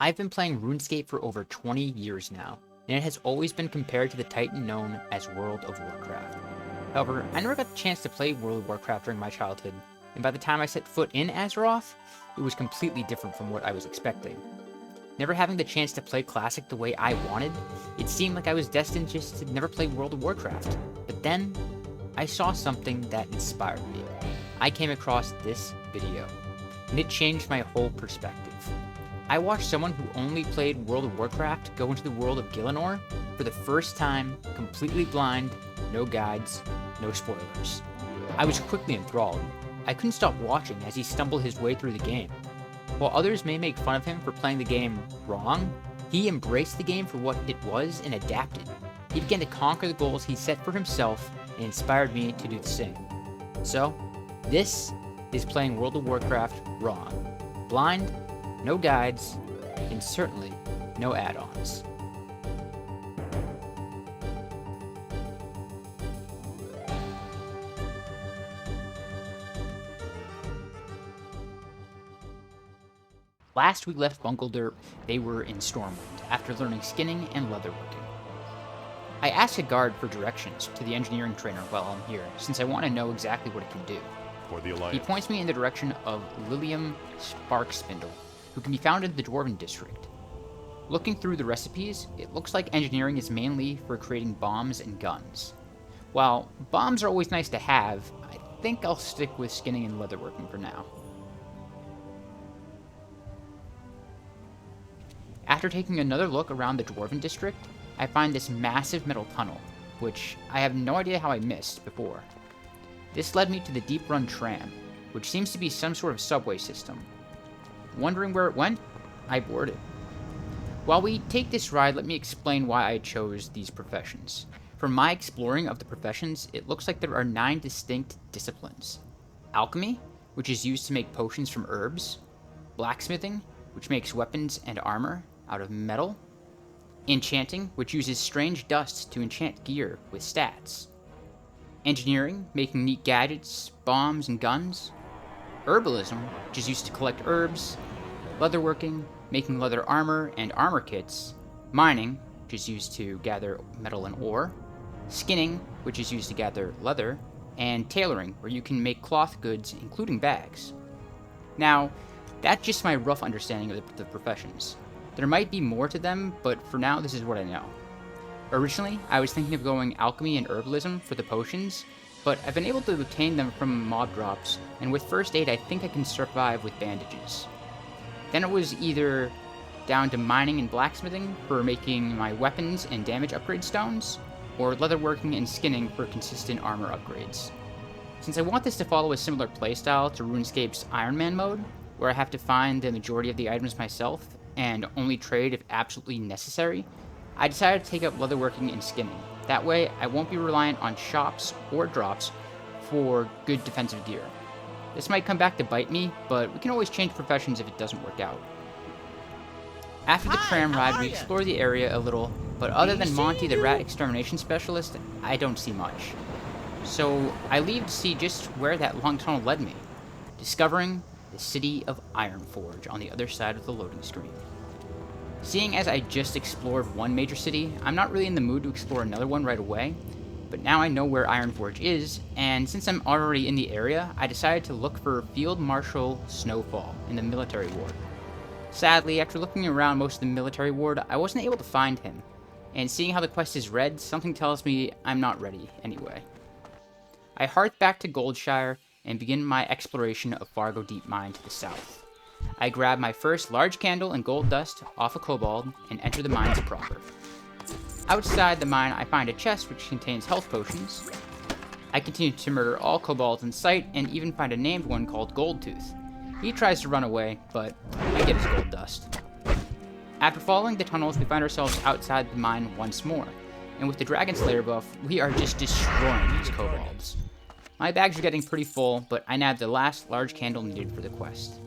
I've been playing RuneScape for over 20 years now, and it has always been compared to the titan known as World of Warcraft. However, I never got the chance to play World of Warcraft during my childhood, and by the time I set foot in Azeroth, it was completely different from what I was expecting. Never having the chance to play Classic the way I wanted, it seemed like I was destined just to never play World of Warcraft. But then, I saw something that inspired me. I came across this video, and it changed my whole perspective. I watched someone who only played World of Warcraft go into the world of Gilenor for the first time, completely blind, no guides, no spoilers. I was quickly enthralled. I couldn't stop watching as he stumbled his way through the game. While others may make fun of him for playing the game wrong, he embraced the game for what it was and adapted. He began to conquer the goals he set for himself and inspired me to do the same. So, this is playing World of Warcraft wrong. Blind, no guides, and certainly no add-ons. Last we left Bunglederp, they were in Stormwind, after learning skinning and leatherworking. I asked a guard for directions to the engineering trainer while I'm here, since I want to know exactly what it can do. For the Alliance. He points me in the direction of Lilium Sparkspindle, who can be found in the Dwarven District. Looking through the recipes, it looks like engineering is mainly for creating bombs and guns. While bombs are always nice to have, I think I'll stick with skinning and leatherworking for now. After taking another look around the Dwarven District, I find this massive metal tunnel, which I have no idea how I missed before. This led me to the Deep Run Tram, which seems to be some sort of subway system. Wondering where it went? I boarded. While we take this ride, let me explain why I chose these professions. From my exploring of the professions, it looks like there are 9 distinct disciplines. Alchemy, which is used to make potions from herbs. Blacksmithing, which makes weapons and armor out of metal. Enchanting, which uses strange dust to enchant gear with stats. Engineering, making neat gadgets, bombs, and guns. Herbalism, which is used to collect herbs. Leatherworking, making leather armor and armor kits. Mining, which is used to gather metal and ore. Skinning, which is used to gather leather. And tailoring, where you can make cloth goods, including bags. Now, that's just my rough understanding of the professions. There might be more to them, but for now this is what I know. Originally, I was thinking of going alchemy and herbalism for the potions, but I've been able to obtain them from mob drops, and with first aid I think I can survive with bandages. Then it was either down to mining and blacksmithing for making my weapons and damage upgrade stones, or leatherworking and skinning for consistent armor upgrades. Since I want this to follow a similar playstyle to RuneScape's Iron Man mode, where I have to find the majority of the items myself, and only trade if absolutely necessary, I decided to take up leatherworking and skinning. That way, I won't be reliant on shops or drops for good defensive gear. This might come back to bite me, but we can always change professions if it doesn't work out. After the tram ride, we explore the area a little, but other than Monty the rat extermination specialist, I don't see much. So I leave to see just where that long tunnel led me, discovering the city of Ironforge on the other side of the loading screen. Seeing as I just explored one major city, I'm not really in the mood to explore another one right away, but now I know where Ironforge is, and since I'm already in the area, I decided to look for Field Marshal Snowfall in the military ward. Sadly, after looking around most of the military ward, I wasn't able to find him, and seeing how the quest is read, something tells me I'm not ready anyway. I hark back to Goldshire and begin my exploration of Fargo Deep Mine to the south. I grab my first large candle and gold dust off a kobold and enter the mines proper. Outside the mine, I find a chest which contains health potions. I continue to murder all kobolds in sight and even find a named one called Goldtooth. He tries to run away, but I get his gold dust. After following the tunnels, we find ourselves outside the mine once more, and with the Dragon Slayer buff, we are just destroying these kobolds. My bags are getting pretty full, but I nabbed the last large candle needed for the quest.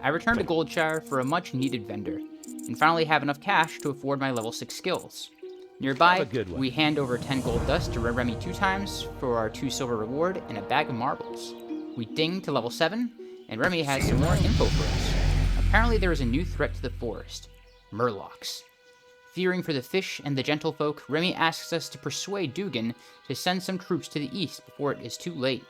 I return to Goldshire for a much needed vendor, and finally have enough cash to afford my level 6 skills. Nearby, we hand over 10 gold dust to Remy 2 times for our 2 silver reward and a bag of marbles. We ding to level 7, and Remy has some more info for us. Apparently there is a new threat to the forest, murlocs. Fearing for the fish and the gentlefolk, Remy asks us to persuade Dugan to send some troops to the east before it is too late.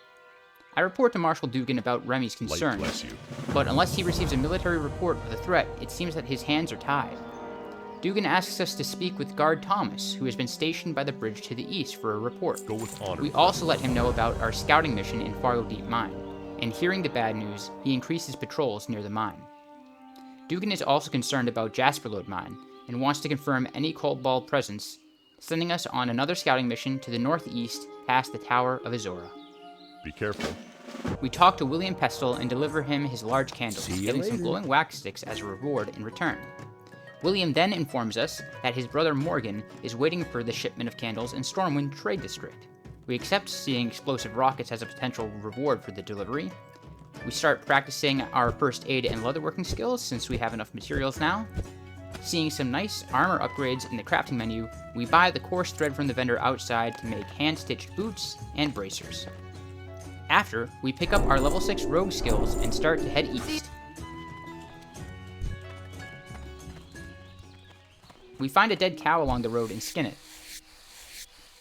I report to Marshal Dugan about Remy's concerns, but unless he receives a military report of the threat, it seems that his hands are tied. Dugan asks us to speak with Guard Thomas, who has been stationed by the bridge to the east for a report. Go with honor. We also let him know about our scouting mission in Fargo Deep Mine, and hearing the bad news, he increases patrols near the mine. Dugan is also concerned about Jasperlode Mine, and wants to confirm any Kobold presence, sending us on another scouting mission to the northeast past the Tower of Azora. Be careful. We talk to William Pestle and deliver him his large candles, getting some glowing wax sticks as a reward in return. William then informs us that his brother Morgan is waiting for the shipment of candles in Stormwind Trade District. We accept seeing explosive rockets as a potential reward for the delivery. We start practicing our first aid and leatherworking skills since we have enough materials now. Seeing some nice armor upgrades in the crafting menu, we buy the coarse thread from the vendor outside to make hand-stitched boots and bracers. After, we pick up our level 6 rogue skills and start to head east. We find a dead cow along the road and skin it.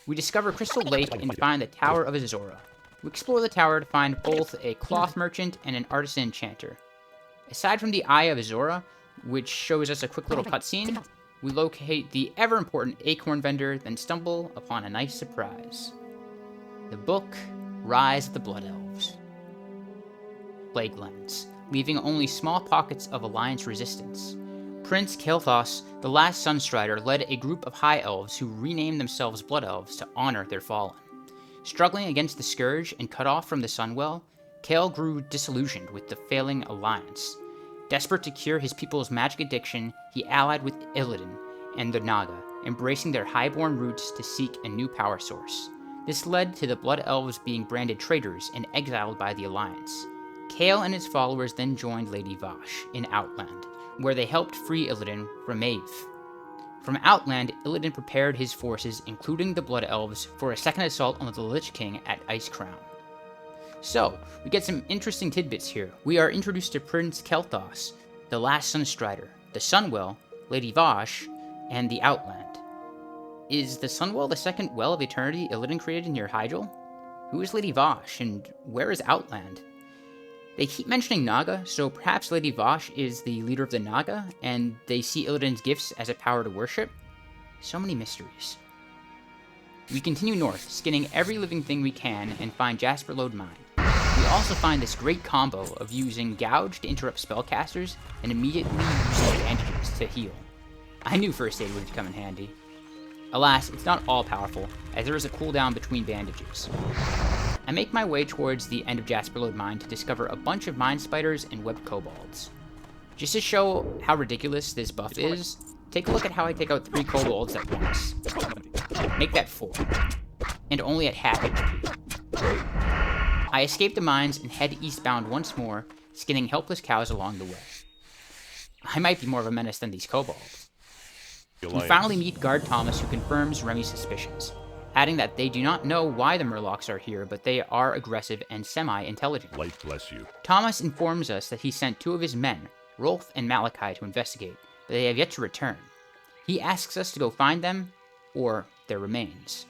We discover Crystal Lake and find the Tower of Azora. We explore the tower to find both a cloth merchant and an artisan enchanter. Aside from the Eye of Azora, which shows us a quick little cutscene, we locate the ever-important acorn vendor, then stumble upon a nice surprise. The book, Rise of the Blood Elves. Plaguelands, leaving only small pockets of Alliance resistance. Prince Kael'thas, the last Sunstrider, led a group of High Elves who renamed themselves Blood Elves to honor their fallen. Struggling against the Scourge and cut off from the Sunwell, Kael grew disillusioned with the failing Alliance. Desperate to cure his people's magic addiction, he allied with Illidan and the Naga, embracing their highborn roots to seek a new power source. This led to the Blood Elves being branded traitors and exiled by the Alliance. Kael and his followers then joined Lady Vosh in Outland, where they helped free Illidan from Maeve. From Outland, Illidan prepared his forces, including the Blood Elves, for a second assault on the Lich King at Icecrown. So, we get some interesting tidbits here. We are introduced to Prince Kael'thas, the last Sunstrider, the Sunwell, Lady Vosh, and the Outland. Is the Sunwell the second Well of Eternity Illidan created near Hyjal? Who is Lady Vosh, and where is Outland? They keep mentioning Naga, so perhaps Lady Vosh is the leader of the Naga, and they see Illidan's gifts as a power to worship? So many mysteries. We continue north, skinning every living thing we can, and find Jasperlode Mine. We also find this great combo of using Gouge to interrupt spellcasters, and immediately using bandages to heal. I knew first aid would come in handy. Alas, it's not all powerful, as there is a cooldown between bandages. I make my way towards the end of Jasperlode Mine to discover a bunch of mine spiders and web kobolds. Just to show how ridiculous this buff is, take a look at how I take out 3 kobolds at once. Make that 4. And only at half HP. I escape the mines and head eastbound once more, skinning helpless cows along the way. I might be more of a menace than these kobolds. We finally meet Guard Thomas, who confirms Remy's suspicions, adding that they do not know why the Murlocs are here, but they are aggressive and semi-intelligent. Light bless you. Thomas informs us that he sent 2 of his men, Rolf and Malachi, to investigate, but they have yet to return. He asks us to go find them, or their remains.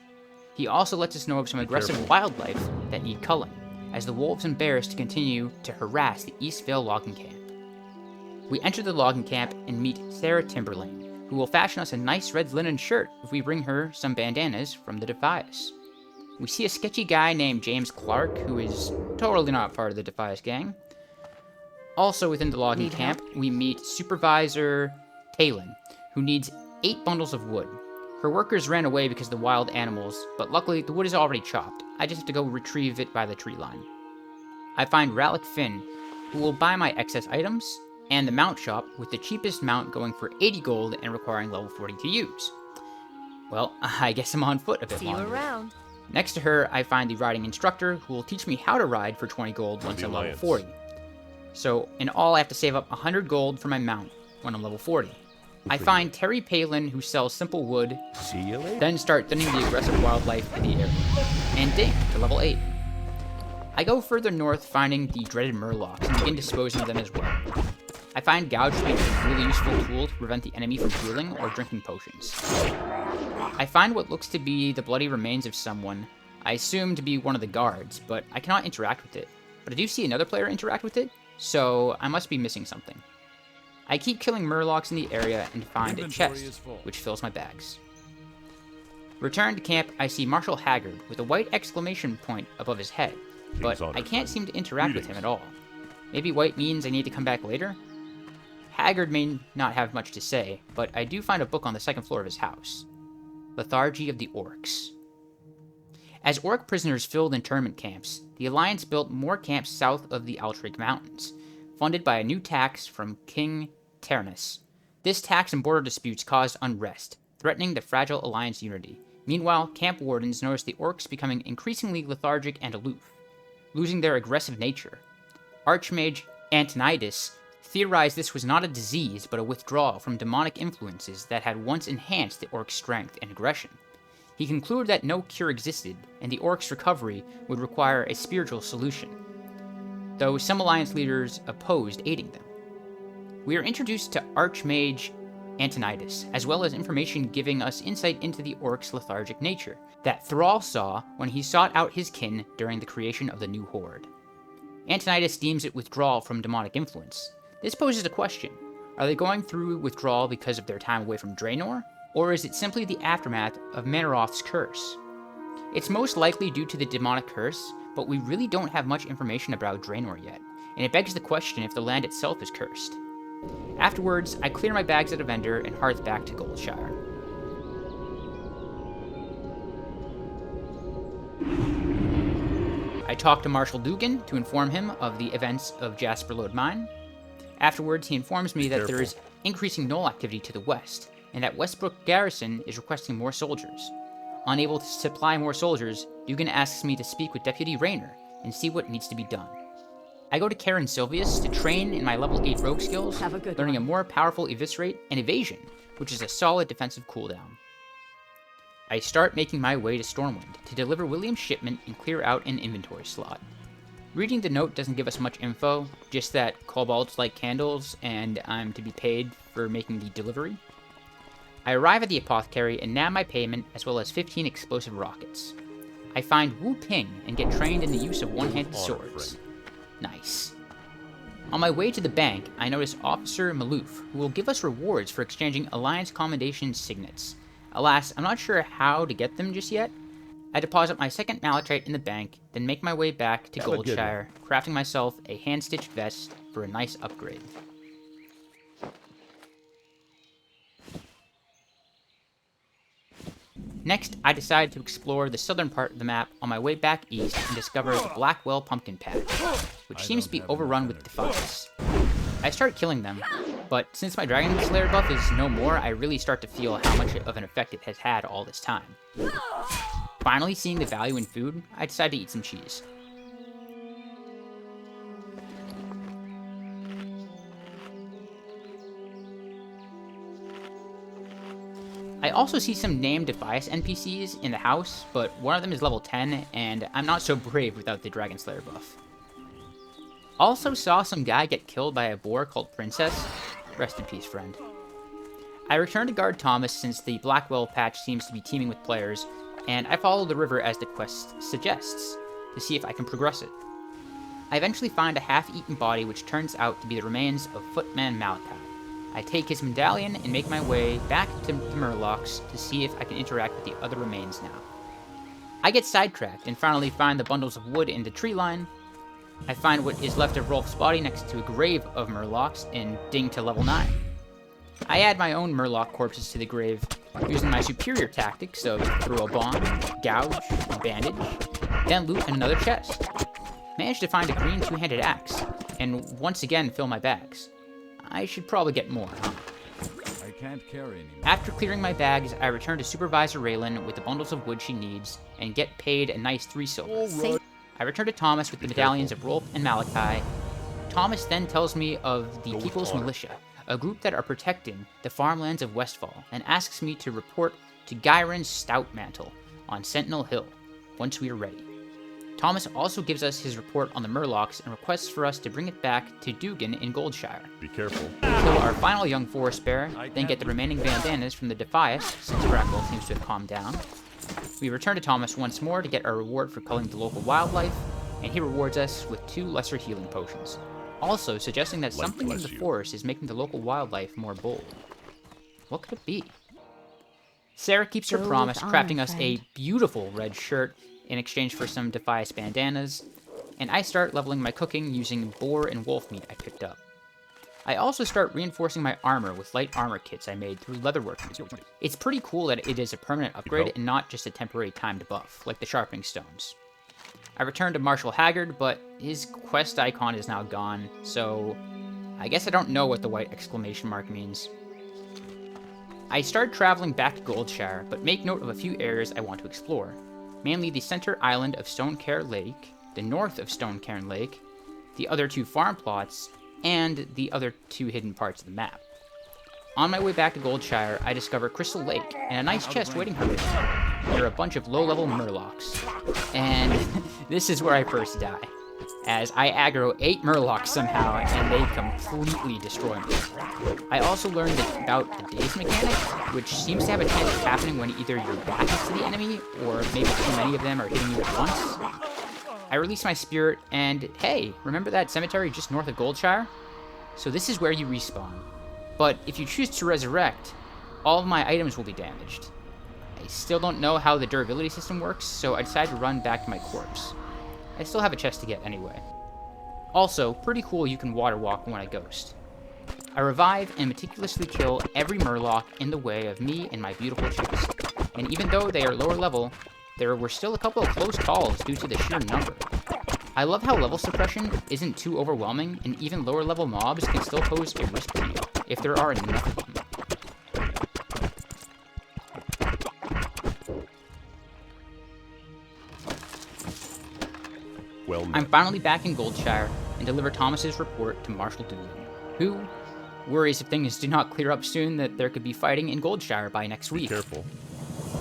He also lets us know of some aggressive wildlife that need culling, as the wolves and bears to continue to harass the Eastvale logging camp. We enter the logging camp and meet Sarah Timberlane, who will fashion us a nice red linen shirt if we bring her some bandanas from the Defias. We see a sketchy guy named James Clark, who is totally not part of the Defias gang. Also within the logging camp, we meet Supervisor Talon, who needs 8 bundles of wood. Her workers ran away because of the wild animals, but luckily the wood is already chopped. I just have to go retrieve it by the tree line. I find Rallick Finn, who will buy my excess items, and the mount shop, with the cheapest mount going for 80 gold and requiring level 40 to use. Well, I guess I'm on foot a bit longer. See you around. Next to her, I find the riding instructor, who will teach me how to ride for 20 gold once I'm level 40. So, in all, I have to save up 100 gold for my mount when I'm level 40. I find Terry Palin, who sells simple wood, See you later. then start thinning the aggressive wildlife in the area. And ding, to level 8. I go further north, finding the dreaded Murlocs, and begin disposing of them as well. I find Gouge to be a really useful tool to prevent the enemy from healing or drinking potions. I find what looks to be the bloody remains of someone, I assume to be one of the guards, but I cannot interact with it. But I do see another player interact with it, so I must be missing something. I keep killing murlocs in the area and find a chest, which fills my bags. Return to camp, I see Marshal Haggard with a white exclamation point above his head, but I can't seem to interact with him at all. Maybe white means I need to come back later? Haggard may not have much to say, but I do find a book on the second floor of his house. Lethargy of the Orcs. As orc prisoners filled internment camps, the Alliance built more camps south of the Altrig Mountains, funded by a new tax from King Ternus. This tax and border disputes caused unrest, threatening the fragile Alliance unity. Meanwhile, camp wardens noticed the orcs becoming increasingly lethargic and aloof, losing their aggressive nature. Archmage Antonidas theorized this was not a disease, but a withdrawal from demonic influences that had once enhanced the orcs' strength and aggression. He concluded that no cure existed, and the orcs' recovery would require a spiritual solution, though some Alliance leaders opposed aiding them. We are introduced to Archmage Antonidas, as well as information giving us insight into the orcs' lethargic nature that Thrall saw when he sought out his kin during the creation of the new horde. Antonidas deems it withdrawal from demonic influence. This poses a question. Are they going through withdrawal because of their time away from Draenor? Or is it simply the aftermath of Manaroth's curse? It's most likely due to the demonic curse, but we really don't have much information about Draenor yet, and it begs the question if the land itself is cursed. Afterwards, I clear my bags at a vendor and hearth back to Goldshire. I talk to Marshal Dugan to inform him of the events of Jasperlode Mine. Afterwards, he informs me that there is increasing Gnoll activity to the west, and that Westbrook Garrison is requesting more soldiers. Unable to supply more soldiers, Dugan asks me to speak with Deputy Rayner and see what needs to be done. I go to Karen Sylvius to train in my level 8 rogue skills, learning a more powerful eviscerate and evasion, which is a solid defensive cooldown. I start making my way to Stormwind to deliver William's shipment and clear out an inventory slot. Reading the note doesn't give us much info, just that kobolds like candles and I'm to be paid for making the delivery. I arrive at the apothecary and nab my payment as well as 15 explosive rockets. I find Wu Ping and get trained in the use of one-handed swords. Nice. On my way to the bank, I notice Officer Maloof, who will give us rewards for exchanging Alliance Commendation signets. Alas, I'm not sure how to get them just yet. I deposit my second malachite in the bank, then make my way back to Goldshire, crafting myself a hand-stitched vest for a nice upgrade. Next, I decide to explore the southern part of the map on my way back east and discover the Blackwell Pumpkin Patch, which seems to be overrun with defiants. I start killing them, but since my Dragon Slayer buff is no more, I really start to feel how much of an effect it has had all this time. Finally seeing the value in food, I decide to eat some cheese. I also see some named Defias NPCs in the house, but one of them is level 10, and I'm not so brave without the Dragon Slayer buff. Also saw some guy get killed by a boar called Princess. Rest in peace, friend. I return to guard Thomas since the Blackwell patch seems to be teeming with players, and I follow the river as the quest suggests, to see if I can progress it. I eventually find a half-eaten body which turns out to be the remains of Footman Malachi. I take his medallion and make my way back to the Murlocs to see if I can interact with the other remains now. I get sidetracked and finally find the bundles of wood in the tree line. I find what is left of Rolf's body next to a grave of Murlocs and ding to level 9. I add my own Murloc corpses to the grave, using my superior tactics of throw a bomb, gouge, bandage, then loot another chest. Managed to find a green two-handed axe, and once again fill my bags. I should probably get more, huh? I can't carry anymore. After clearing my bags, I return to Supervisor Raylan with the bundles of wood she needs, and get paid a nice 3 silver. Right. I return to Thomas with the medallions of Rolf and Malachi. Thomas then tells me of the People's Militia, a group that are protecting the farmlands of Westfall, and asks me to report to Gyron's Stoutmantle on Sentinel Hill once we are ready. Thomas also gives us his report on the Murlocs and requests for us to bring it back to Dugan in Goldshire. Be careful. Kill our final young forest bear, then get the remaining bandanas from the Defias, since Brackle seems to have calmed down. We return to Thomas once more to get our reward for culling the local wildlife, and he rewards us with 2 lesser healing potions, also suggesting that something in the forest is making the local wildlife more bold. What could it be? Sarah keeps her promise, crafting us a beautiful red shirt in exchange for some Defias bandanas, and I start leveling my cooking using boar and wolf meat I picked up. I also start reinforcing my armor with light armor kits I made through leatherworking. It's pretty cool that it is a permanent upgrade and not just a temporary timed buff, like the sharpening stones. I return to Marshal Haggard, but his quest icon is now gone, so I guess I don't know what the white exclamation mark means. I start traveling back to Goldshire, but make note of a few areas I want to explore, mainly the center island of Stonecairn Lake, the north of Stonecairn Lake, the other 2 farm plots, and the other 2 hidden parts of the map. On my way back to Goldshire, I discover Crystal Lake and a nice chest waiting for me. There are a bunch of low-level Murlocs, and this is where I first die, as I aggro 8 Murlocs somehow, and they completely destroy me. I also learned about the daze mechanic, which seems to have a chance of happening when either your back is to the enemy, or maybe too many of them are hitting you at once. I release my spirit, and hey, remember that cemetery just north of Goldshire? So this is where you respawn. But if you choose to resurrect, all of my items will be damaged. I still don't know how the durability system works, so I decide to run back to my corpse. I still have a chest to get anyway. Also, pretty cool you can water walk when I ghost. I revive and meticulously kill every Murloc in the way of me and my beautiful chest. And even though they are lower level, there were still a couple of close calls due to the sheer number. I love how level suppression isn't too overwhelming, and even lower level mobs can still pose a risk to you, if there are enough of them. Well met. I'm finally back in Goldshire and deliver Thomas's report to Marshal Doolin, who worries if things do not clear up soon that there could be fighting in Goldshire by next Be week. careful.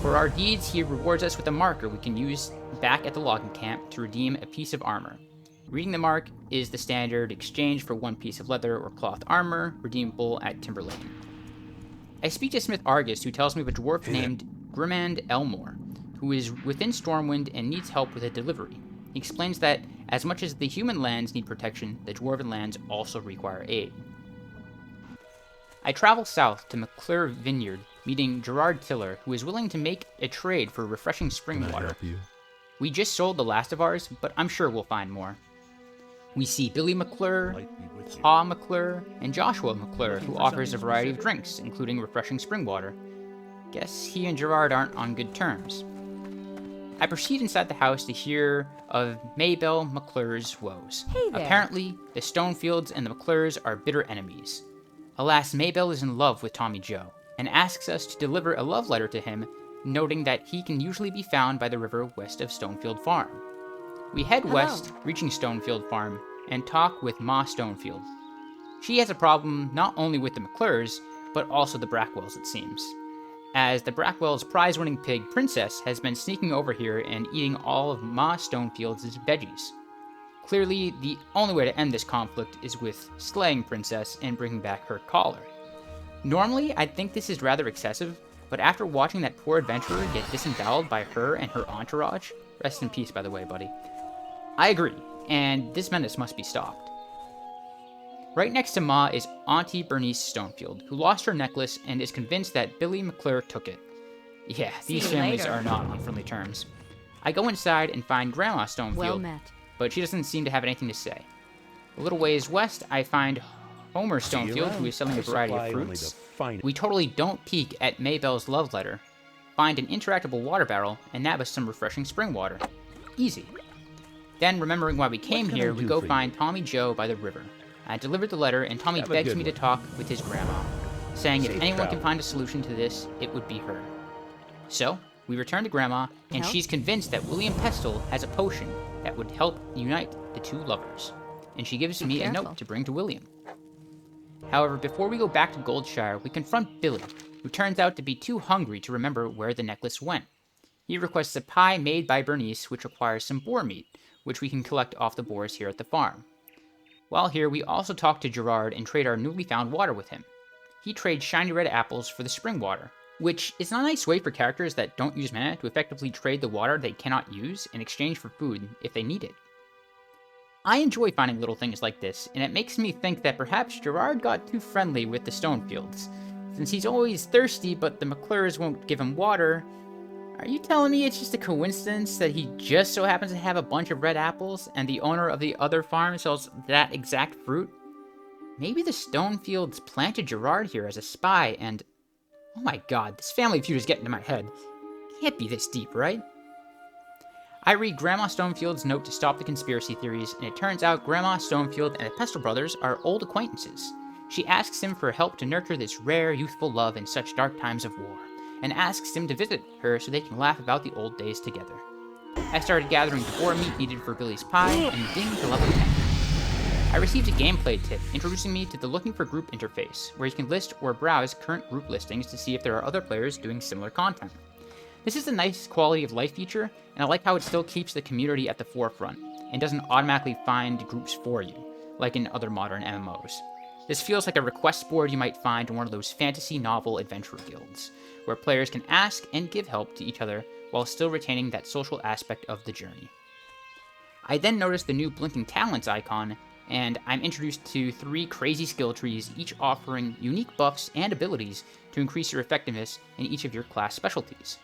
For our deeds, he rewards us with a marker we can use back at the logging camp to redeem a piece of armor. Reading the mark is the standard exchange for 1 piece of leather or cloth armor, redeemable at Timber Lane. I speak to Smith Argus, who tells me of a dwarf named Grimand Elmore, who is within Stormwind and needs help with a delivery. He explains that, as much as the human lands need protection, the dwarven lands also require aid. I travel south to McClure Vineyard, meeting Gerard Tiller, who is willing to make a trade for refreshing spring Can I water. help you? We just sold the last of ours, but I'm sure we'll find more. We see Billy McClure, Might be with you. Pa McClure, and Joshua McClure, who offers a variety of drinks, including refreshing spring water. Guess he and Gerard aren't on good terms. I proceed inside the house to hear of Maybelle McClure's woes. Hey there. Apparently, the Stonefields and the McClures are bitter enemies. Alas, Maybelle is in love with Tommy Joe, and asks us to deliver a love letter to him, noting that he can usually be found by the river west of Stonefield Farm. We head west, reaching Stonefield Farm, and talk with Ma Stonefield. She has a problem not only with the McClures, but also the Brackwells, it seems, as the Brackwell's prize-winning pig, Princess, has been sneaking over here and eating all of Ma Stonefield's veggies. Clearly, the only way to end this conflict is with slaying Princess and bringing back her collar. Normally, I'd think this is rather excessive, but after watching that poor adventurer get disemboweled by her and her entourage, rest in peace by the way, buddy, I agree, and this menace must be stopped. Right next to Ma is Auntie Bernice Stonefield, who lost her necklace and is convinced that Billy McClure took it. Yeah, these See you families later. are not on friendly terms. I go inside and find Grandma Stonefield, Well met. but she doesn't seem to have anything to say. A little ways west, I find Homer See you Stonefield, who around. is selling I a variety of supply only fruits. the finest. We totally don't peek at Maybelle's love letter, find an interactable water barrel, and nab us some refreshing spring water. Easy. Then, remembering why we came can here, I we do go for you? find Tommy Joe by the river. I delivered the letter, and Tommy Have a begs good me to one. talk with his grandma, saying if Safe anyone can travel. find a solution to this, it would be her. So, we return to Grandma, and Help? she's convinced that William Pestle has a potion that would help unite the two lovers, and she gives me a careful. note to bring to William. However, before we go back to Goldshire, we confront Billy, who turns out to be too hungry to remember where the necklace went. He requests a pie made by Bernice, which requires some boar meat, which we can collect off the boars here at the farm. While here, we also talk to Gerard and trade our newly found water with him. He trades shiny red apples for the spring water, which is a nice way for characters that don't use mana to effectively trade the water they cannot use in exchange for food if they need it. I enjoy finding little things like this, and it makes me think that perhaps Gerard got too friendly with the Stonefields. Since he's always thirsty but the McClures won't give him water, are you telling me it's just a coincidence that he just so happens to have a bunch of red apples and the owner of the other farm sells that exact fruit? Maybe the Stonefields planted Gerard here as a spy and... Oh my god, this family feud is getting to my head. Can't be this deep, right? I read Grandma Stonefield's note to stop the conspiracy theories, and it turns out Grandma Stonefield and the Pestle brothers are old acquaintances. She asks him for help to nurture this rare, youthful love in such dark times of war, and asks him to visit her so they can laugh about the old days together. I started gathering the boar meat needed for Billy's pie, and dinged to level 10. I received a gameplay tip introducing me to the Looking for Group interface, where you can list or browse current group listings to see if there are other players doing similar content. This is a nice quality of life feature, and I like how it still keeps the community at the forefront, and doesn't automatically find groups for you, like in other modern MMOs. This feels like a request board you might find in one of those fantasy novel adventure guilds, where players can ask and give help to each other while still retaining that social aspect of the journey. I then noticed the new blinking talents icon, and I'm introduced to 3 crazy skill trees, each offering unique buffs and abilities to increase your effectiveness in each of your class specialties.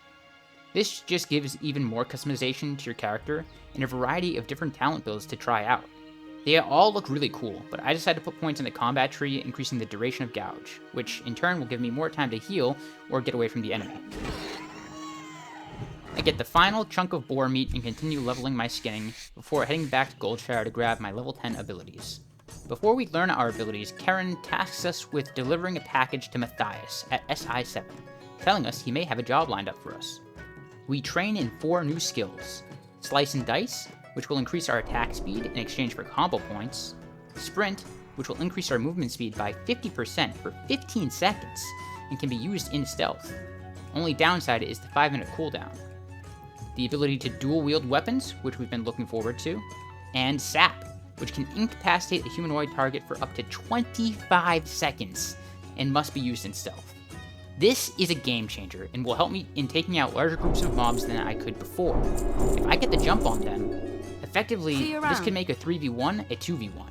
This just gives even more customization to your character and a variety of different talent builds to try out. They all look really cool, but I decided to put points in the combat tree, increasing the duration of Gouge, which in turn will give me more time to heal or get away from the enemy. I get the final chunk of boar meat and continue leveling my skinning before heading back to Goldshire to grab my level 10 abilities. Before we learn our abilities, Karen tasks us with delivering a package to Matthias at SI7, telling us he may have a job lined up for us. We train in 4 new skills: Slice and Dice, which will increase our attack speed in exchange for combo points; Sprint, which will increase our movement speed by 50% for 15 seconds, and can be used in stealth. Only downside is the 5-minute cooldown. The ability to dual-wield weapons, which we've been looking forward to; and Sap, which can incapacitate a humanoid target for up to 25 seconds, and must be used in stealth. This is a game changer, and will help me in taking out larger groups of mobs than I could before. If I get the jump on them, effectively, this could make a 3v1 a 2v1.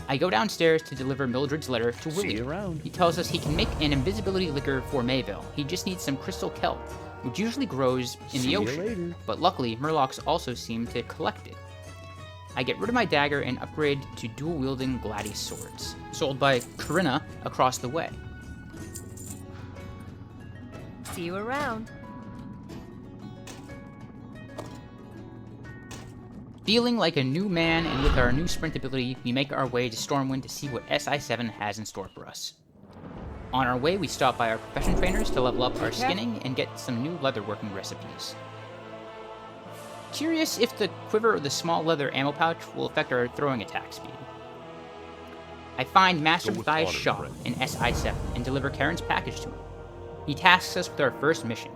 I go downstairs to deliver Mildred's letter to Willie. He tells us he can make an invisibility liquor for Mayville. He just needs some crystal kelp, which usually grows in the ocean, but luckily Murlocs also seem to collect it. I get rid of my dagger and upgrade to dual-wielding Gladius swords, sold by Corinna across the way. See you around. Feeling like a new man, and with our new sprint ability, we make our way to Stormwind to see what SI7 has in store for us. On our way, we stop by our profession trainers to level up our skinning and get some new leatherworking recipes. Curious if the quiver or the small leather ammo pouch will affect our throwing attack speed. I find Master Matthias Shaw in SI7 and deliver Karen's package to him. He tasks us with our first mission.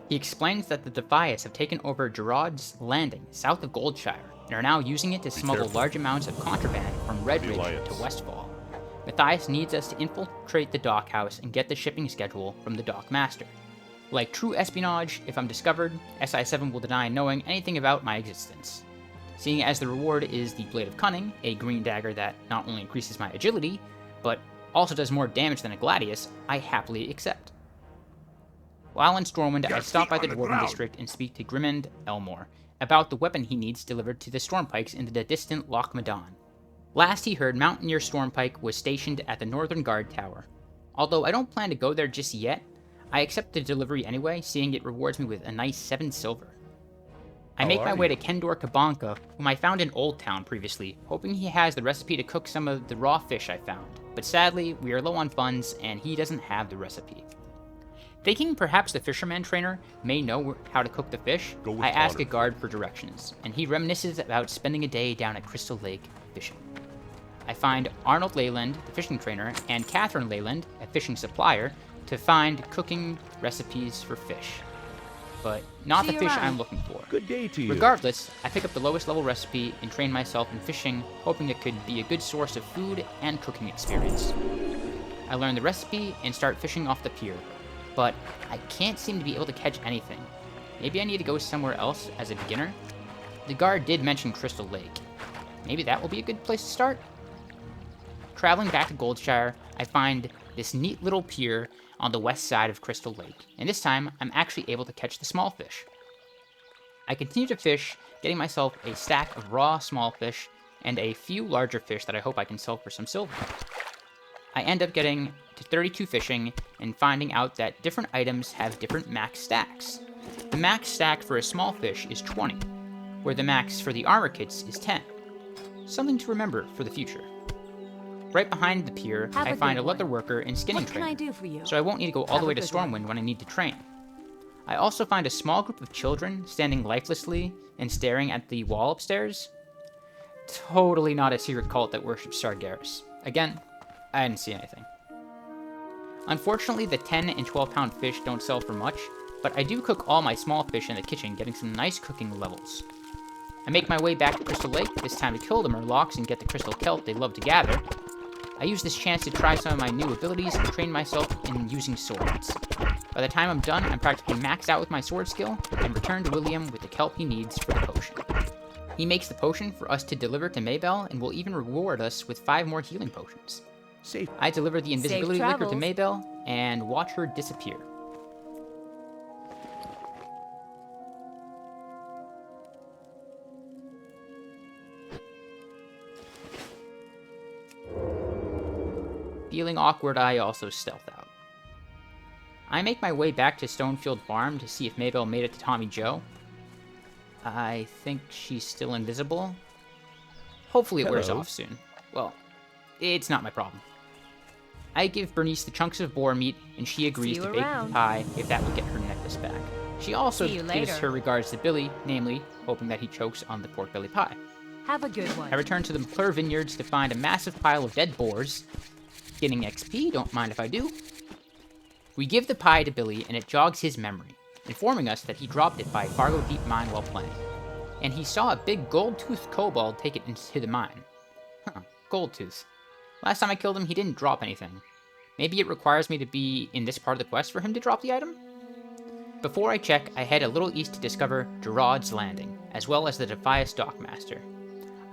He explains that the Defias have taken over Gerard's Landing south of Goldshire and are now using it to smuggle large amounts of contraband from Redridge to Westfall. Matthias needs us to infiltrate the dockhouse and get the shipping schedule from the dockmaster. Like true espionage, if I'm discovered, SI7 will deny knowing anything about my existence. Seeing as the reward is the Blade of Cunning, a green dagger that not only increases my agility, but also does more damage than a Gladius, I happily accept. While in Stormwind, I stop by the Dwarven District and speak to Grimond Elmore about the weapon he needs delivered to the Stormpikes in the distant Loch Madan. Last he heard, Mountaineer Stormpike was stationed at the Northern Guard Tower. Although I don't plan to go there just yet, I accept the delivery anyway, seeing it rewards me with a nice 7 silver. I make my way to Kendor Kabanka, whom I found in Old Town previously, hoping he has the recipe to cook some of the raw fish I found. But sadly, we are low on funds, and he doesn't have the recipe. Thinking perhaps the fisherman trainer may know how to cook the fish, I ask a guard for directions, and he reminisces about spending a day down at Crystal Lake fishing. I find Arnold Leyland, the fishing trainer, and Catherine Leyland, a fishing supplier, to find cooking recipes for fish. but not the See you fish around. I'm looking for. Good day to you. Regardless, I pick up the lowest level recipe and train myself in fishing, hoping it could be a good source of food and cooking experience. I learn the recipe and start fishing off the pier, but I can't seem to be able to catch anything. Maybe I need to go somewhere else as a beginner? The guard did mention Crystal Lake. Maybe that will be a good place to start? Traveling back to Goldshire, I find this neat little pier on the west side of Crystal Lake, and this time I'm actually able to catch the small fish. I continue to fish, getting myself a stack of raw small fish and a few larger fish that I hope I can sell for some silver. I end up getting to 32 fishing and finding out that different items have different max stacks. The max stack for a small fish is 20, where the max for the armor kits is 10. Something to remember for the future. Right behind the pier, Have I a find good a leather one. worker and skinning What can I trainer, do for you? so I won't need to go all Have the a way to good one. Stormwind when I need to train. I also find a small group of children standing lifelessly and staring at the wall upstairs. Totally not a secret cult that worships Sargeras. Again, I didn't see anything. Unfortunately, the 10 and 12 pound fish don't sell for much, but I do cook all my small fish in the kitchen, getting some nice cooking levels. I make my way back to Crystal Lake, this time to kill the murlocs and get the crystal kelp they love to gather. I use this chance to try some of my new abilities and train myself in using swords. By the time I'm done, I'm practically maxed out with my sword skill, and return to William with the kelp he needs for the potion. He makes the potion for us to deliver to Maybell, and will even reward us with 5 more healing potions. Safe. I deliver the invisibility liquor to travels. Maybell, and watch her disappear. Feeling awkward, I also stealth out. I make my way back to Stonefield Farm to see if Maybell made it to Tommy Joe. I think she's still invisible. Hopefully it wears Hello. off soon. Well, it's not my problem. I give Bernice the chunks of boar meat, and she agrees See to you bake the around. pie if that would get her necklace back. She also See you gives later. her regards to Billy, namely, hoping that he chokes on the pork belly pie. Have a good one. I return to the McClure Vineyards to find a massive pile of dead boars. Getting XP, don't mind if I do. We give the pie to Billy, and it jogs his memory, informing us that he dropped it by Fargo Deep Mine while playing. And he saw a big gold-toothed kobold take it into the mine. Huh, gold-tooth. Last time I killed him, he didn't drop anything. Maybe it requires me to be in this part of the quest for him to drop the item? Before I check, I head a little east to discover Gerard's Landing, as well as the Defias Dockmaster.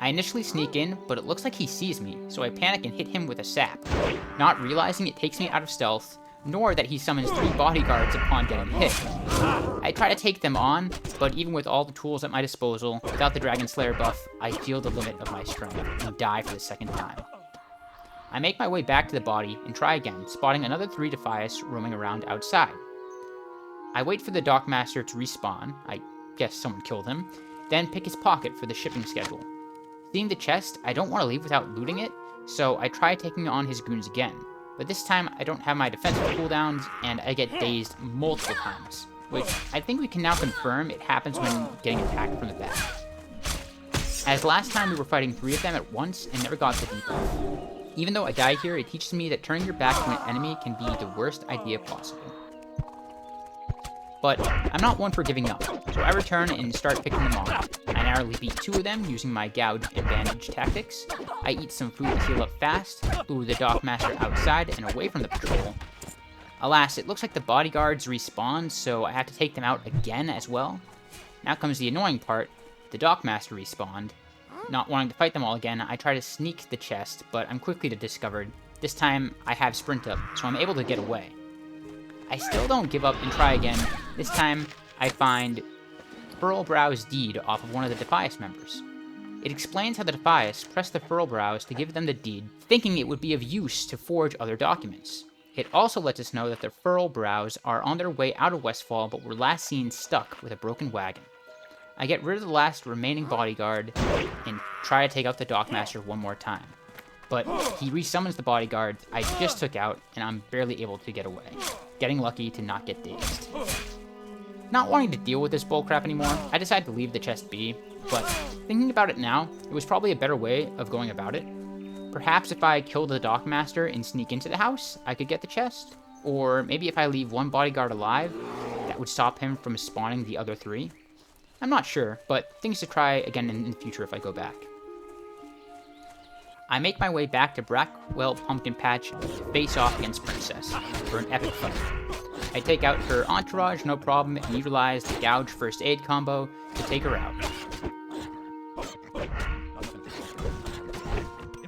I initially sneak in, but it looks like he sees me, so I panic and hit him with a sap, not realizing it takes me out of stealth, nor that he summons 3 bodyguards upon getting hit. I try to take them on, but even with all the tools at my disposal, without the Dragon Slayer buff, I feel the limit of my strength and die for the second time. I make my way back to the body and try again, spotting another 3 Defias roaming around outside. I wait for the Dockmaster to respawn, I guess someone killed him, then pick his pocket for the shipping schedule. Seeing the chest, I don't want to leave without looting it, so I try taking on his goons again. But this time, I don't have my defensive cooldowns, and I get dazed multiple times, which I think we can now confirm it happens when getting attacked from the back. As last time we were fighting 3 of them at once and never got the debuff. Even though I die here, it teaches me that turning your back to an enemy can be the worst idea possible. But I'm not one for giving up, so I return and start picking them off. I narrowly beat 2 of them using my gouge and bandage tactics. I eat some food to heal up fast, lure the Dockmaster outside and away from the patrol. Alas, it looks like the bodyguards respawn, so I have to take them out again as well. Now comes the annoying part, the Dockmaster respawned. Not wanting to fight them all again, I try to sneak the chest, but I'm quickly discovered. This time, I have sprint up, so I'm able to get away. I still don't give up and try again. This time, I find Furlbrow's deed off of one of the Defias members. It explains how the Defias pressed the Furlbrows to give them the deed, thinking it would be of use to forge other documents. It also lets us know that the Furlbrows are on their way out of Westfall, but were last seen stuck with a broken wagon. I get rid of the last remaining bodyguard and try to take out the Dockmaster one more time. But he resummons the bodyguard I just took out, and I'm barely able to get away, getting lucky to not get dazed. Not wanting to deal with this bullcrap anymore, I decide to leave the chest be, but thinking about it now, it was probably a better way of going about it. Perhaps if I kill the Dockmaster and sneak into the house, I could get the chest? Or maybe if I leave one bodyguard alive, that would stop him from spawning the other 3? I'm not sure, but things to try again in the future if I go back. I make my way back to Brackwell Pumpkin Patch to face off against Princess for an epic fight. I take out her entourage, no problem, and utilize the Gouge first aid combo to take her out.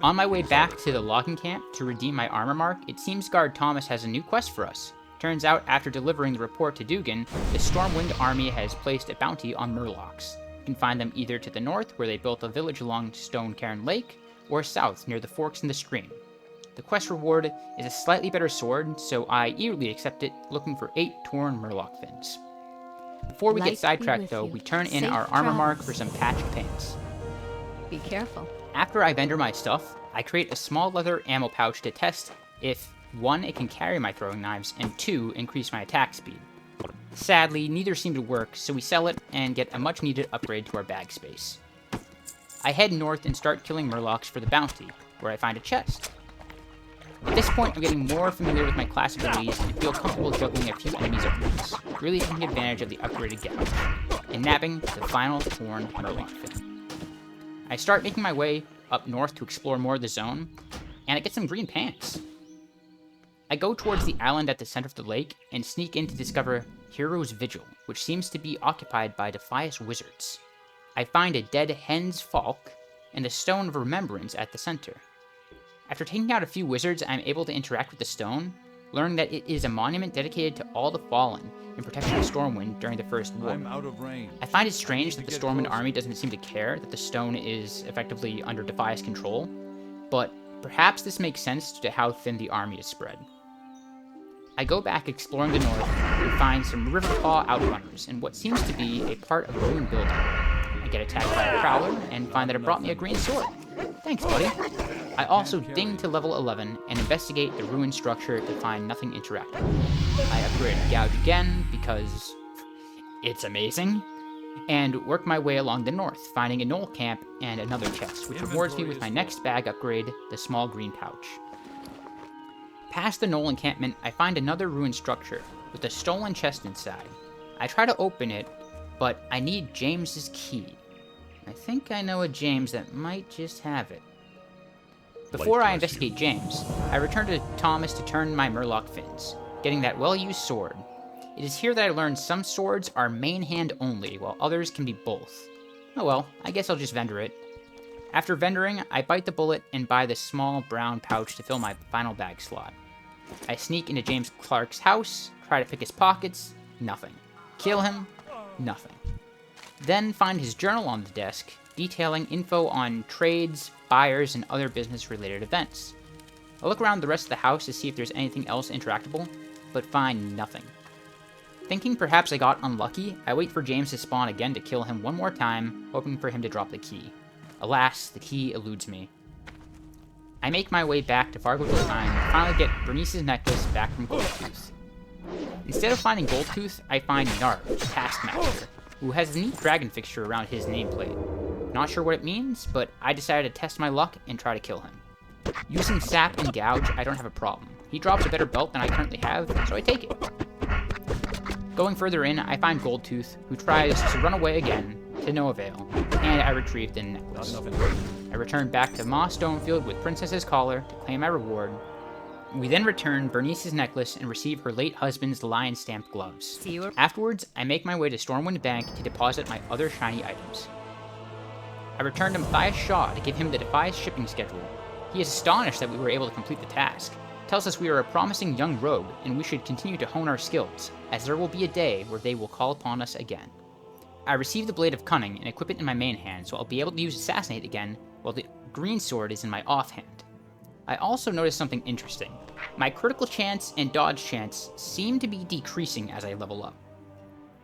On my way back to the logging camp to redeem my armor mark, it seems Guard Thomas has a new quest for us. Turns out, after delivering the report to Dugan, the Stormwind army has placed a bounty on Murlocs. You can find them either to the north, where they built a village along Stone Cairn Lake, or south, near the forks in the stream. The quest reward is a slightly better sword, so I eagerly accept it, looking for 8 torn Murloc fins. Before we get sidetracked though, we turn in our armor mark for some patched pants. Be careful. After I vendor my stuff, I create a small leather ammo pouch to test if 1, it can carry my throwing knives, and 2, increase my attack speed. Sadly, neither seem to work, so we sell it and get a much needed upgrade to our bag space. I head north and start killing Murlocs for the bounty, where I find a chest. At this point, I'm getting more familiar with my class abilities and feel comfortable juggling a few enemies at once, really taking advantage of the upgraded Gouge, and nabbing the final torn Murloc fin. I start making my way up north to explore more of the zone, and I get some green pants. I go towards the island at the center of the lake and sneak in to discover Hero's Vigil, which seems to be occupied by defiant wizards. I find a dead hen's falk and a stone of remembrance at the center. After taking out a few wizards, I'm able to interact with the stone, learning that it is a monument dedicated to all the fallen in protection of Stormwind during the First War. I'm out of range. I find it strange that the Stormwind army doesn't seem to care that the stone is effectively under Defias control, but perhaps this makes sense to how thin the army is spread. I go back exploring the north and find some Riverpaw outrunners in what seems to be a part of a ruined building. I get attacked by a prowler and find that it brought me a green sword. Thanks, buddy. I also ding to level 11 and investigate the ruined structure to find nothing interactive. I upgrade Gouge again because it's amazing, and work my way along the north, finding a knoll camp and another chest, which rewards me with my next bag upgrade, the small green pouch. Past the knoll encampment, I find another ruined structure with a stolen chest inside. I try to open it, but I need James's key. I think I know a James that might just have it. Before I investigate James, I return to Thomas to turn my Murloc fins, getting that well-used sword. It is here that I learned some swords are main hand only, while others can be both. Oh well, I guess I'll just vendor it. After vendoring, I bite the bullet and buy this small brown pouch to fill my final bag slot. I sneak into James Clark's house, try to pick his pockets, nothing. Kill him, nothing. Then find his journal on the desk, detailing info on trades, buyers, and other business-related events. I look around the rest of the house to see if there's anything else interactable, but find nothing. Thinking perhaps I got unlucky, I wait for James to spawn again to kill him one more time, hoping for him to drop the key. Alas, the key eludes me. I make my way back to Fargo Time and finally get Bernice's necklace back from Goldtooth. Instead of finding Goldtooth, I find Narv, the Taskmaster, who has a neat dragon fixture around his nameplate. Not sure what it means, but I decided to test my luck and try to kill him. Using Sap and Gouge, I don't have a problem. He drops a better belt than I currently have, so I take it. Going further in, I find Goldtooth, who tries to run away again, to no avail, and I retrieve the necklace. I return back to Ma Stonefield with Princess's collar to claim my reward. We then return Bernice's necklace and receive her late husband's lion-stamped gloves. Afterwards, I make my way to Stormwind Bank to deposit my other shiny items. I return to Matthias Shaw to give him the Defias shipping schedule. He is astonished that we were able to complete the task. Tells us we are a promising young rogue, and we should continue to hone our skills, as there will be a day where they will call upon us again. I receive the Blade of Cunning and equip it in my main hand, so I'll be able to use Assassinate again, while the green sword is in my offhand. I also noticed something interesting. My critical chance and dodge chance seem to be decreasing as I level up.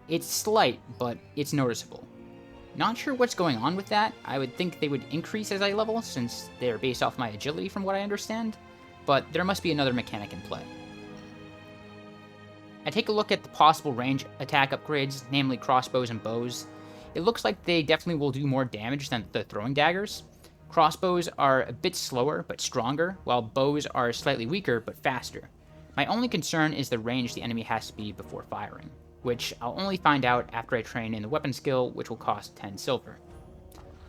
It's slight, but it's noticeable. Not sure what's going on with that. I would think they would increase as I level, since they're based off my agility from what I understand, but there must be another mechanic in play. I take a look at the possible range attack upgrades, namely crossbows and bows. It looks like they definitely will do more damage than the throwing daggers. Crossbows are a bit slower but stronger, while bows are slightly weaker but faster. My only concern is the range the enemy has to be before firing. which I'll only find out after I train in the weapon skill, which will cost 10 silver.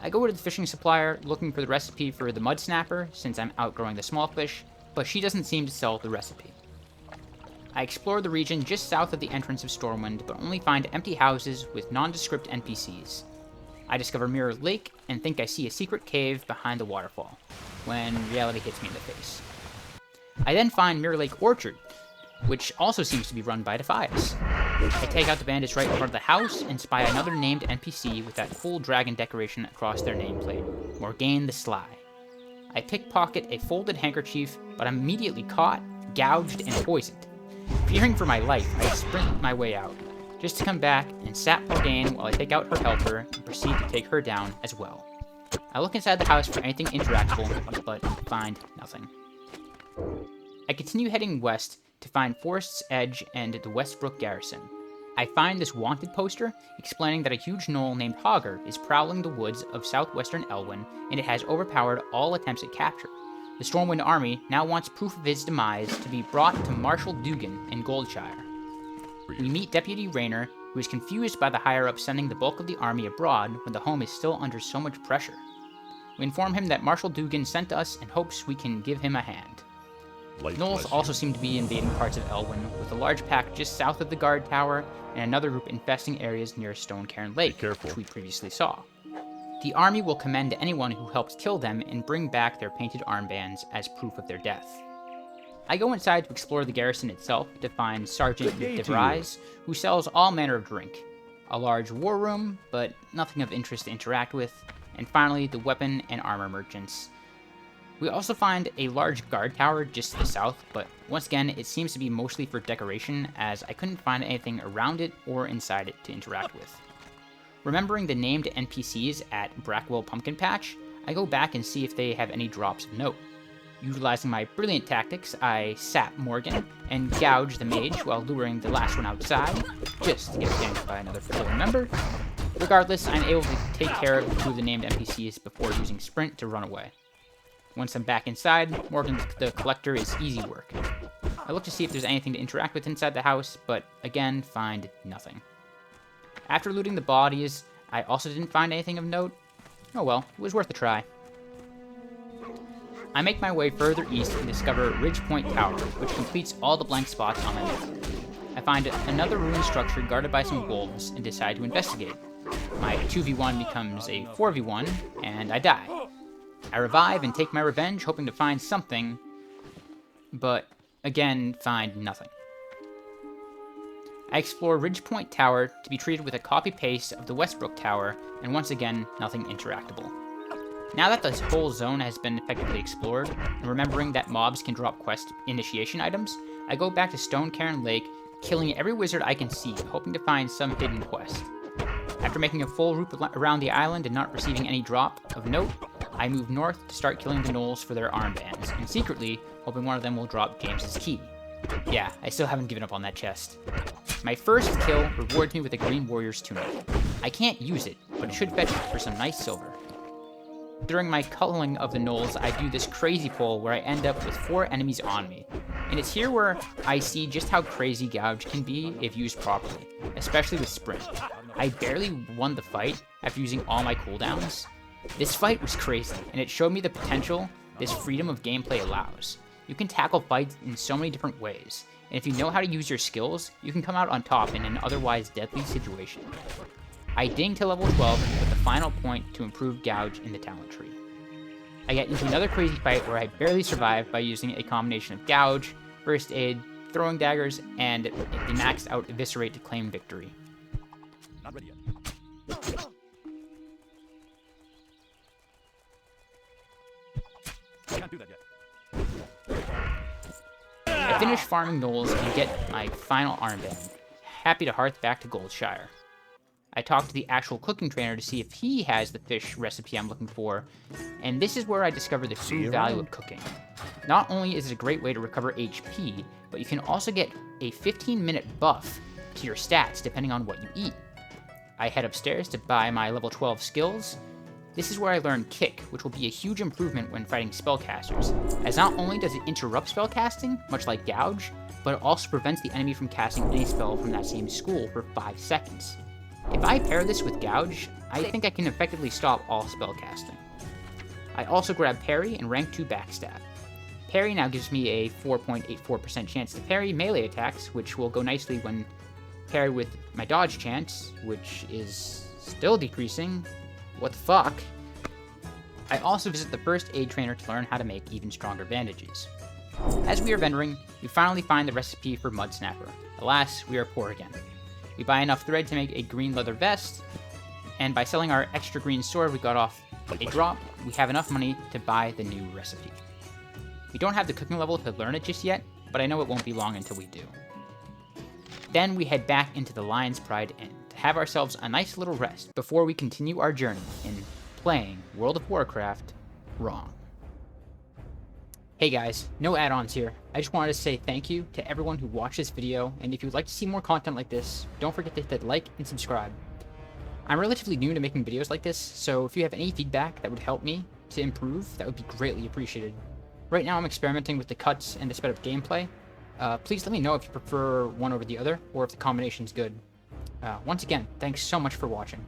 I go to the fishing supplier looking for the recipe for the mud snapper since I'm outgrowing the small fish, but she doesn't seem to sell the recipe. I explore the region just south of the entrance of Stormwind, but only find empty houses with nondescript NPCs. I discover Mirror Lake and think I see a secret cave behind the waterfall, when reality hits me in the face. I then find Mirror Lake Orchard, which also seems to be run by Defias. I take out the bandits right in front of the house and spy another named NPC with that full dragon decoration across their nameplate, Morgaine the Sly. I pickpocket a folded handkerchief, but I'm immediately caught, gouged, and poisoned. Fearing for my life, I sprint my way out, just to come back and sap Morgaine while I take out her helper and proceed to take her down as well. I look inside the house for anything interactable, but find nothing. I continue heading west to find Forest's Edge and the Westbrook Garrison. I find this wanted poster explaining that a huge gnoll named Hogger is prowling the woods of southwestern Elwynn, and it has overpowered all attempts at capture. The Stormwind army now wants proof of his demise to be brought to Marshal Dugan in Goldshire. We meet Deputy Rayner, who is confused by the higher-ups sending the bulk of the army abroad when the home is still under so much pressure. We inform him that Marshal Dugan sent us and hopes we can give him a hand. Gnolls also seem to be invading parts of Elwynn, with a large pack just south of the guard tower and another group infesting areas near Stonecairn Lake, which we previously saw. The army will commend anyone who helps kill them and bring back their painted armbands as proof of their death. I go inside to explore the garrison itself to find Sergeant de Vries, who sells all manner of drink. A large war room, but nothing of interest to interact with, and finally the weapon and armor merchants. We also find a large guard tower just to the south, but once again, it seems to be mostly for decoration, as I couldn't find anything around it or inside it to interact with. Remembering the named NPCs at Brackwell Pumpkin Patch, I go back and see if they have any drops of note. Utilizing my brilliant tactics, I sap Morgan and gouge the mage while luring the last one outside, just to get ganked by another fellow member. Regardless, I'm able to take care of 2 of the named NPCs before using Sprint to run away. Once I'm back inside, Morgan the Collector is easy work. I look to see if there's anything to interact with inside the house, but again, find nothing. After looting the bodies, I also didn't find anything of note. Oh well, it was worth a try. I make my way further east and discover Ridgepoint Tower, which completes all the blank spots on my map. I find another ruined structure guarded by some wolves and decide to investigate. My 2v1 becomes a 4v1, and I die. I revive and take my revenge, hoping to find something, but again, find nothing. I explore Ridgepoint Tower to be treated with a copy-paste of the Westbrook Tower, and once again, nothing interactable. Now that this whole zone has been effectively explored, and remembering that mobs can drop quest initiation items, I go back to Stonecairn Lake, killing every wizard I can see, hoping to find some hidden quest. After making a full loop around the island and not receiving any drop of note, I move north to start killing the gnolls for their armbands, and secretly hoping one of them will drop James's key. Yeah, I still haven't given up on that chest. My first kill rewards me with a Green Warrior's tunic. I can't use it, but it should fetch for some nice silver. During my culling of the gnolls, I do this crazy pull where I end up with 4 enemies on me. And it's here where I see just how crazy Gouge can be if used properly, especially with Sprint. I barely won the fight after using all my cooldowns. This fight was crazy, and it showed me the potential this freedom of gameplay allows. You can tackle fights in so many different ways, and if you know how to use your skills, you can come out on top in an otherwise deadly situation. I ding to level 12 with the final point to improve Gouge in the talent tree. I get into another crazy fight where I barely survive by using a combination of Gouge, First Aid, throwing daggers, and the maxed out Eviscerate to claim victory. Not ready yet. Can't do that yet. I finish farming gnolls and get my final armband. Happy to hearth back to Goldshire. I talk to the actual cooking trainer to see if he has the fish recipe I'm looking for, and this is where I discover the true value of cooking. Not only is it a great way to recover HP, but you can also get a 15-minute buff to your stats depending on what you eat. I head upstairs to buy my level 12 skills. This is where I learn Kick, which will be a huge improvement when fighting spellcasters, as not only does it interrupt spellcasting, much like Gouge, but it also prevents the enemy from casting any spell from that same school for 5 seconds. If I pair this with Gouge, I think I can effectively stop all spell casting. I also grab Parry and rank 2 Backstab. Parry now gives me a 4.84% chance to parry melee attacks, which will go nicely when paired with my dodge chance, which is still decreasing. What the fuck? I also visit the first aid trainer to learn how to make even stronger bandages. As we are vendoring, we finally find the recipe for Mud Snapper. Alas, we are poor again. We buy enough thread to make a green leather vest, and by selling our extra green sword we got off a drop, we have enough money to buy the new recipe. We don't have the cooking level to learn it just yet, but I know it won't be long until we do. Then we head back into the Lion's Pride Inn to have ourselves a nice little rest before we continue our journey in playing World of Warcraft wrong. Hey guys, no add-ons here. I just wanted to say thank you to everyone who watched this video, and if you'd like to see more content like this, don't forget to hit like and subscribe. I'm relatively new to making videos like this, so if you have any feedback that would help me to improve, that would be greatly appreciated. Right now I'm experimenting with the cuts and the sped up gameplay. Please let me know if you prefer one over the other, or if the combination's good. Once again, thanks so much for watching.